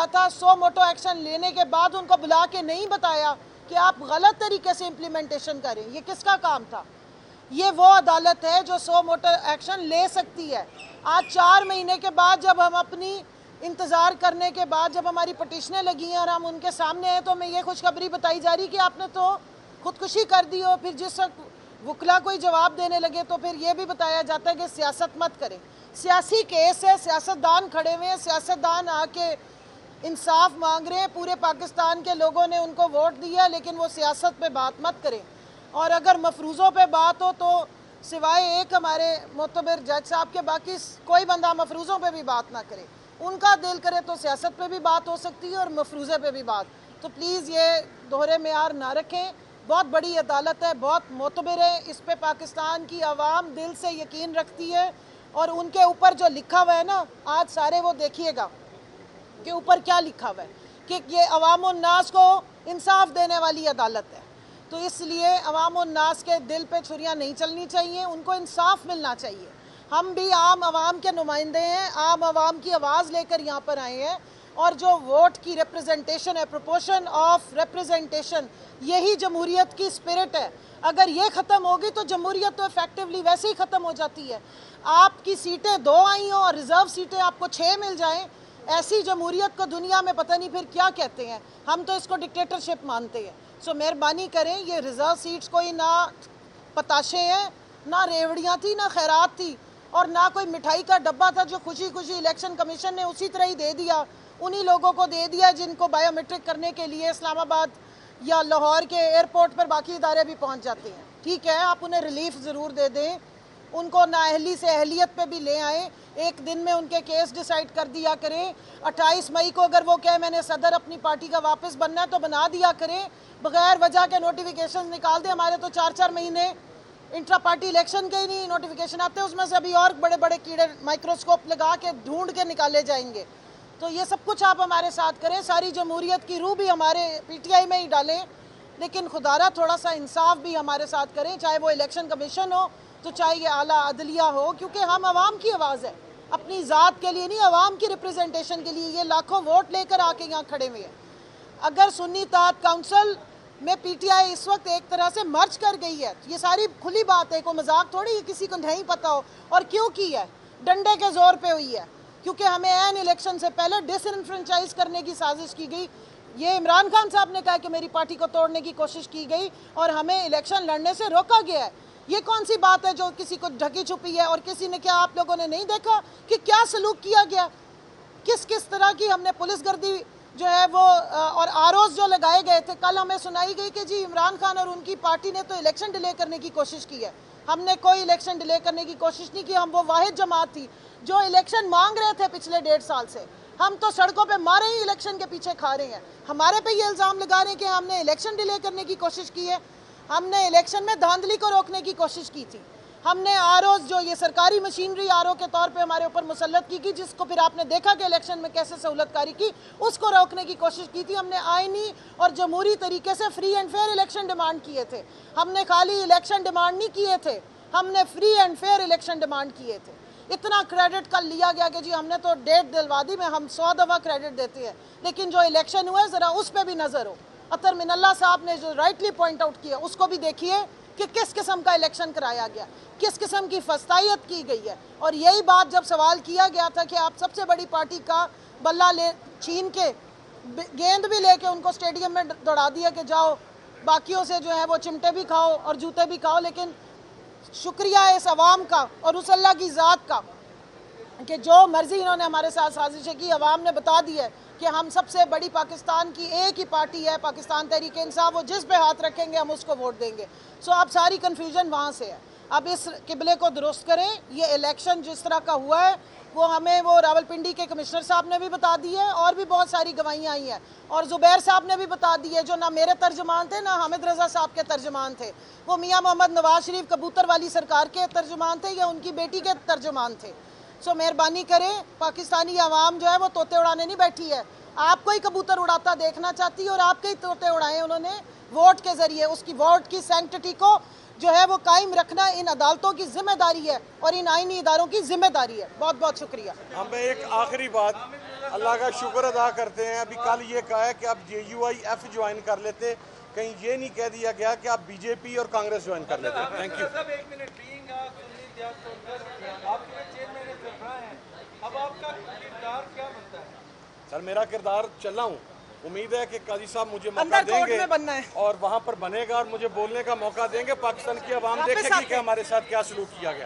गया था, सो मोटो एक्शन लेने के बाद उनको बुला के नहीं बताया कि आप गलत तरीके से इम्प्लीमेंटेशन करें, ये किसका काम था? ये वो अदालत है जो सो मोटो एक्शन ले सकती है। आज 4 महीने के बाद जब हम अपनी इंतज़ार करने के बाद जब हमारी पटिशनें लगी हैं और हम उनके सामने हैं, तो हमें ये खुशखबरी बताई जा रही कि आपने तो खुदकुशी कर दी हो। फिर जिस वक्त वकला कोई जवाब देने लगे तो फिर ये भी बताया जाता है कि सियासत मत करें। सियासी केस है, सियासतदान खड़े हुए हैं, सियासतदान आके इंसाफ मांग रहे हैं। पूरे पाकिस्तान के लोगों ने उनको वोट दिया, लेकिन वो सियासत पे बात मत करें। और अगर मफरूज़ों पे बात हो तो सिवाय एक हमारे मोतबर जज साहब के बाकी कोई बंदा मफरूज़ों पे भी बात ना करे। उनका दिल करे तो सियासत पे भी बात हो सकती है और मफरूज़े पे भी बात। तो प्लीज़ ये दोहरे मेयार ना रखें। बहुत बड़ी अदालत है, बहुत मोतबर है, इस पे पाकिस्तान की आवाम दिल से यकीन रखती है। और उनके ऊपर जो लिखा हुआ है ना, आज सारे वो देखिएगा कि ऊपर क्या लिखा हुआ है कि ये अवाम उन्नास को इंसाफ देने वाली अदालत है। तो इसलिए अवाम उन्नास के दिल पे छुरियाँ नहीं चलनी चाहिए, उनको इंसाफ मिलना चाहिए। हम भी आम आवाम के नुमाइंदे हैं, आम आवाम की आवाज़ लेकर यहाँ पर आए हैं। और जो वोट की रिप्रेजेंटेशन है, प्रोपोर्शन ऑफ रिप्रेजेंटेशन, यही जमहूरियत की स्पिरिट है। अगर ये ख़त्म होगी तो जमहूरियत तो इफेक्टिवली वैसे ही ख़त्म हो जाती है। आपकी सीटें 2 आई हों और रिज़र्व सीटें आपको 6 मिल जाएं, ऐसी जमहूरियत को दुनिया में पता नहीं फिर क्या कहते हैं। हम तो इसको डिक्टेटरशिप मानते हैं। सो मेहरबानी करें, ये रिज़र्व सीट्स कोई ना पताशे हैं, ना रेवड़ियाँ थी, ना खैरात थी, और ना कोई मिठाई का डब्बा था जो खुशी खुशी इलेक्शन कमीशन ने उसी तरह ही दे दिया। उन्हीं लोगों को दे दिया जिनको बायोमेट्रिक करने के लिए इस्लामाबाद या लाहौर के एयरपोर्ट पर बाकी इदारे भी पहुंच जाते हैं। ठीक है, आप उन्हें रिलीफ ज़रूर दे दें, उनको नाअहली से अहलियत पे भी ले आएँ, एक दिन में उनके केस डिसाइड कर दिया करें। 28 मई को अगर वो कहे मैंने सदर अपनी पार्टी का वापस बनना है तो बना दिया करें, बगैर वजह के नोटिफिकेशन निकाल दें। हमारे तो 4-4 महीने इंट्रा पार्टी इलेक्शन के ही नहीं नोटिफिकेशन आते, उसमें से अभी और बड़े बड़े कीड़े माइक्रोस्कोप लगा के ढूंढ के निकाले जाएंगे। तो ये सब कुछ आप हमारे साथ करें, सारी जमहूरियत की रूह भी हमारे PTI में ही डालें, लेकिन खुदारा थोड़ा सा इंसाफ भी हमारे साथ करें, चाहे वो इलेक्शन कमीशन हो तो चाहे ये आला अदलिया हो, क्योंकि हम आवाम की आवाज़ है, अपनी ज़ात के लिए नहीं, आवाम की रिप्रेजेंटेशन के लिए। ये लाखों वोट लेकर आके यहाँ खड़े हुए हैं। अगर सुन्नी तात काउंसिल में PTI इस वक्त एक तरह से मर्ज कर गई है, ये सारी खुली बात है, कोई मजाक थोड़ी, किसी को नहीं पता हो। और क्यों की है? डंडे के जोर पे हुई है, क्योंकि हमें एन इलेक्शन से पहले डिसइंफ्रेंचाइज करने की साजिश की गई। ये इमरान खान साहब ने कहा कि मेरी पार्टी को तोड़ने की कोशिश की गई और हमें इलेक्शन लड़ने से रोका गया है। ये कौन सी बात है जो किसी को ढकी छुपी है? और किसी ने क्या, आप लोगों ने नहीं देखा कि क्या सलूक किया गया, किस किस तरह की हमने पुलिस गर्दी जो है वो और आरोज जो लगाए गए थे। कल हमें सुनाई गई कि जी इमरान खान और उनकी पार्टी ने तो इलेक्शन डिले करने की कोशिश की है। हमने कोई इलेक्शन डिले करने की कोशिश नहीं की। हम वो वाहिद जमात थी जो इलेक्शन मांग रहे थे पिछले 1.5 साल से। हम तो सड़कों पे मारे ही इलेक्शन के पीछे खा रहे हैं। हमारे पे ये इल्ज़ाम लगा रहे हैं कि हमने इलेक्शन डिले करने की कोशिश की है। हमने इलेक्शन में धांधली को रोकने की कोशिश की थी। हमने आरओ जो ये सरकारी मशीनरी आरओ के तौर पे हमारे ऊपर मुसल्लत की, जिसको फिर आपने देखा कि इलेक्शन में कैसे सहूलतकारी की, उसको रोकने की कोशिश की थी। हमने आईनी और जमहूरी तरीके से free and fair election demand किए थे। हमने खाली इलेक्शन डिमांड नहीं किए थे, हमने free and fair election demand किए थे। इतना क्रेडिट कल लिया गया कि जी हमने तो डेट दिलवा दी, में हम 100 दफ़ा क्रेडिट देते हैं, लेकिन जो इलेक्शन हुआ है ज़रा उस पर भी नज़र हो। अतर मिनल्ला साहब ने जो राइटली पॉइंट आउट किया उसको भी देखिए कि किस किस्म का इलेक्शन कराया गया, किस किस्म की फस्तायत की गई है। और यही बात जब सवाल किया गया था कि आप सबसे बड़ी पार्टी का बल्ला ले छीन के गेंद भी लेके उनको स्टेडियम में दौड़ा दिया कि जाओ बाकियों से जो है वो चिमटे भी खाओ और जूते भी खाओ, लेकिन शुक्रिया है इस अवाम का और उस अल्लाह की ज़ात का कि जो मर्ज़ी इन्होंने हमारे साथ साजिशें की, अवाम ने बता दी है कि हम सबसे बड़ी पाकिस्तान की एक ही पार्टी है, पाकिस्तान तहरीक इंसाफ, वो जिस पे हाथ रखेंगे हम उसको वोट देंगे। सो अब सारी कन्फ्यूजन वहाँ से है। अब इस किबले को दुरुस्त करें। ये इलेक्शन जिस तरह का हुआ है वो हमें वो रावलपिंडी के कमिश्नर साहब ने भी बता दी है और भी बहुत सारी गवाहियाँ आई हैं, और ज़ुबैर साहब ने भी बता दी है, जो ना मेरे तर्जमान थे ना हामिद रज़ा साहब के तर्जमान थे। वो मियाँ मोहम्मद नवाज शरीफ कबूतर वाली सरकार के तर्जमान थे या उनकी बेटी के तर्जमान थे। सो मेहरबानी करें, पाकिस्तानी आवाम जो है वो तोते उड़ाने नहीं बैठी है, आपको ही कबूतर उड़ाता देखना चाहती है और आपके ही तोते उड़ाए उन्होंने वोट के जरिए। उसकी वोट की सैंक्टिटी को जो है वो कायम रखना इन अदालतों की जिम्मेदारी है और इन आईनी इदारों की जिम्मेदारी है। बहुत बहुत शुक्रिया। हमें एक आखिरी बात, अल्लाह का शुक्र अदा करते हैं, अभी कल ये कहा है कि आप JUIF ज्वाइन कर लेते, कहीं ये नहीं कह दिया गया कि आप BJP और कांग्रेस ज्वाइन कर लेते। Thank you. सर मेरा किरदार चल रहा हूँ, उम्मीद है कि काजी साहब मुझे मौका देंगे और वहाँ पर बनेगा और मुझे बोलने का मौका देंगे। पाकिस्तान की आवाम देखेगी कि हमारे साथ क्या सलूक किया गया।